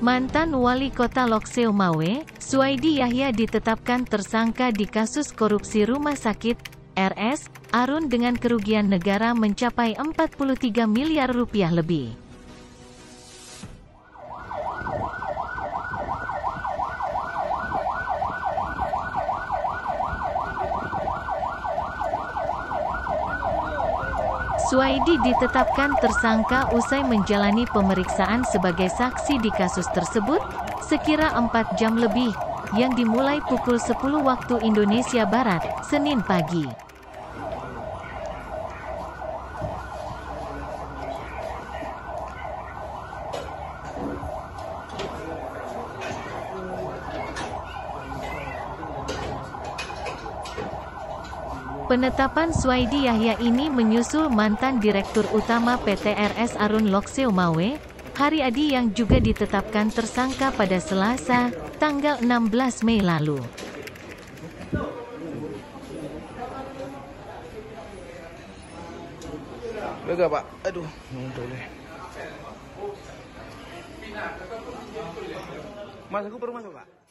Mantan Wali Kota Lokseu Mawe, Suaidi Yahya ditetapkan tersangka di kasus korupsi rumah sakit, RS, Arun dengan kerugian negara mencapai 43 miliar rupiah lebih. Suaidi ditetapkan tersangka usai menjalani pemeriksaan sebagai saksi di kasus tersebut, sekira 4 jam lebih, yang dimulai pukul 10 waktu Indonesia Barat, Senin pagi. Penetapan Suaidi Yahya ini menyusul mantan Direktur Utama PT RS Arun Lokseu Mawe, Haryadi yang juga ditetapkan tersangka pada Selasa, tanggal 16 Mei lalu. Lega Pak, aduh, boleh. Mas, aku perlu masuk Pak.